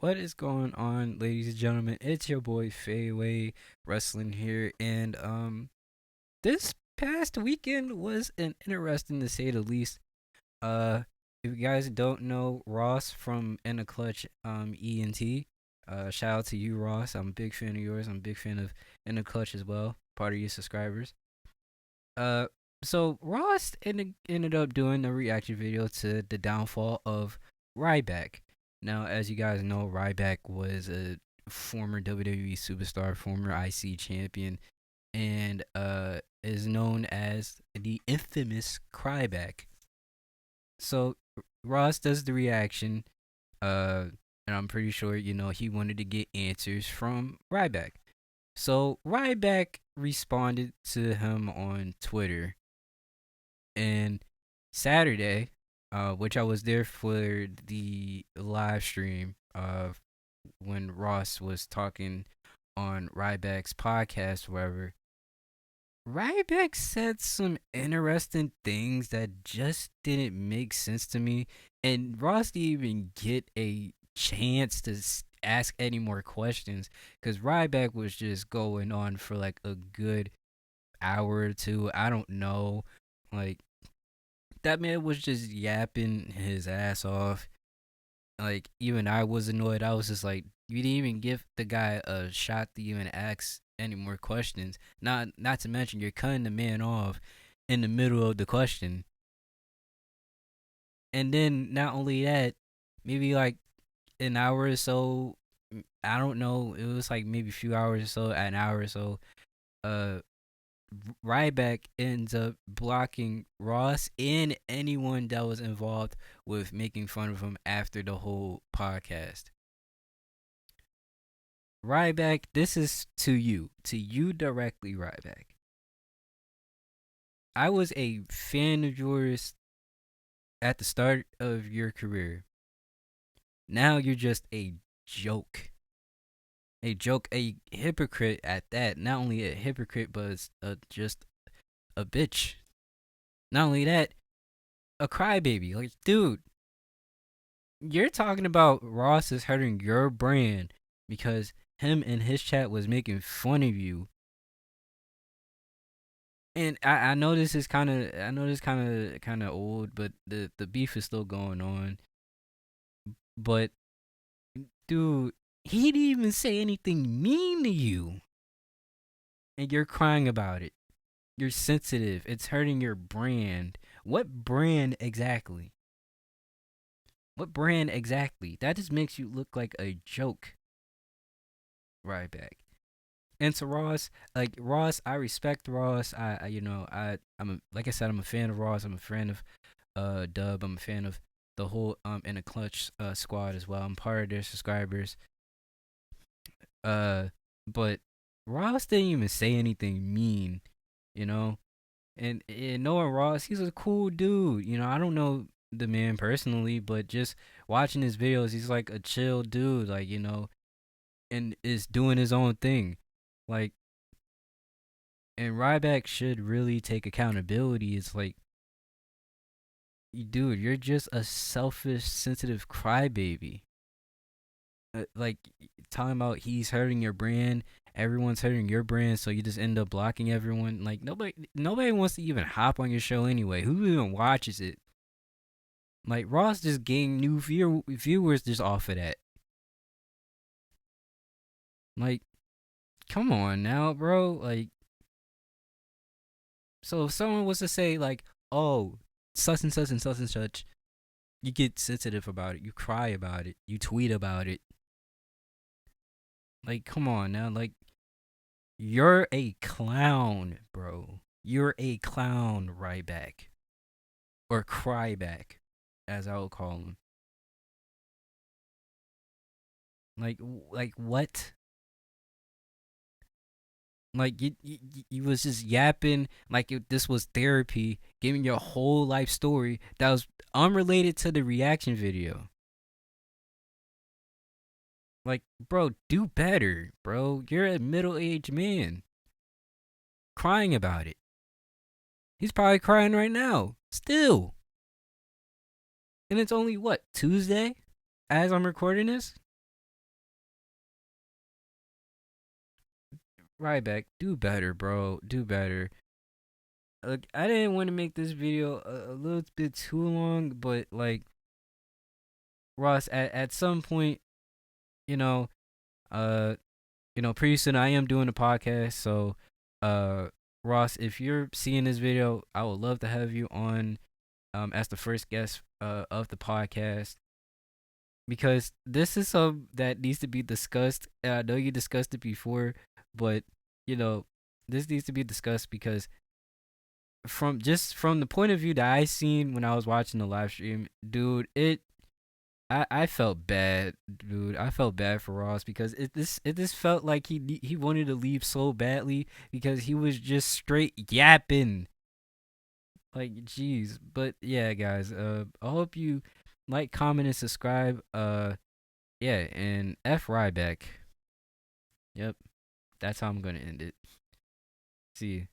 What is going on, ladies and gentlemen? It's your boy Fayway Wrestling here, and this past weekend was an interesting to say the least. Uh, if you guys don't know Ross from In a Clutch, ENT, shout out to you, Ross. I'm a big fan of yours. I'm a big fan of In a Clutch as well. Part of your subscribers. Uh, so Ross ended up doing a reaction video to the downfall of Ryback. Now, as you guys know, Ryback was a former WWE superstar, former IC champion, and is known as the infamous Cryback. So Ross does the reaction, uh, and I'm pretty sure he wanted to get answers from Ryback. So Ryback responded to him on Twitter, and Saturday, which I was there for the live stream of when Ross was talking on Ryback's podcast, wherever. Ryback said some interesting things that just didn't make sense to me, and Ross didn't even get a chance to ask any more questions because Ryback was just going on for like a good hour or two. I don't know, like that man was just yapping his ass off. Like even I was annoyed. I was just like, you didn't even give the guy a shot to even ask any more questions. Not to mention you're cutting the man off in the middle of the question. And then not only that, maybe like an hour or so, I don't know, it was like maybe a few hours or so, an hour or so, uh Ryback ends up blocking Ross and anyone that was involved with making fun of him after the whole podcast. Ryback, this is to you directly, Ryback. I was a fan of yours at the start of your career. Now you're just a joke. A joke, a hypocrite at that. Not only a hypocrite, but just a bitch. Not only that, a crybaby. Like, dude, you're talking about Ross is hurting your brand because him and his chat was making fun of you. And I know this is kind of old, but the beef is still going on. But dude, he didn't even say anything mean to you, and you're crying about it. You're sensitive. It's hurting your brand. What brand exactly? What brand exactly? That just makes you look like a joke, Ryback. And to Ross, like Ross, I respect Ross. I'm like I said, I'm a fan of Ross. I'm a fan of Dub. I'm a fan of the whole In a Clutch squad as well. I'm part of their subscribers. Uh, but Ross didn't even say anything mean, you know. And knowing Ross, he's a cool dude. I don't know the man personally, but just watching his videos, he's like a chill dude. Like and is doing his own thing. Like, and Ryback should really take accountability. It's like, dude, you're just a selfish, sensitive crybaby. Like talking about he's hurting your brand, everyone's hurting your brand, so you just end up blocking everyone. Like nobody wants to even hop on your show anyway. Who even watches it? Like Ross just gained new viewers just off of that. Like, come on now, bro. Like, so if someone was to say like, "Oh, such and such and such and such," you get sensitive about it. You cry about it. You tweet about it. Like, come on now. Like, you're a clown, bro. You're a clown, Ryback. Or Cryback, as I would call him. Like what? Like you was just yapping like this was therapy, giving your whole life story that was unrelated to the reaction video. Like, bro, do better, bro. You're a middle-aged man crying about it. He's probably crying right now, still. And it's only what, Tuesday, as I'm recording this. Ryback, do better, bro. Do better. Look, I didn't want to make this video a little bit too long, but like Ross, at some point, you know, uh, pretty soon I am doing a podcast. So, uh, Ross, if you're seeing this video, I would love to have you on, as the first guest, of the podcast, because this is something that needs to be discussed. And I know you discussed it before, but you know, this needs to be discussed because from the point of view that I seen when I was watching the live stream, dude, I felt bad, dude. I felt bad for Ross because it just felt like he wanted to leave so badly because he was just straight yapping. Like, jeez. But yeah, guys. I hope you like, comment, and subscribe. Yeah, and F Ryback. Yep, that's how I'm gonna end it. See you.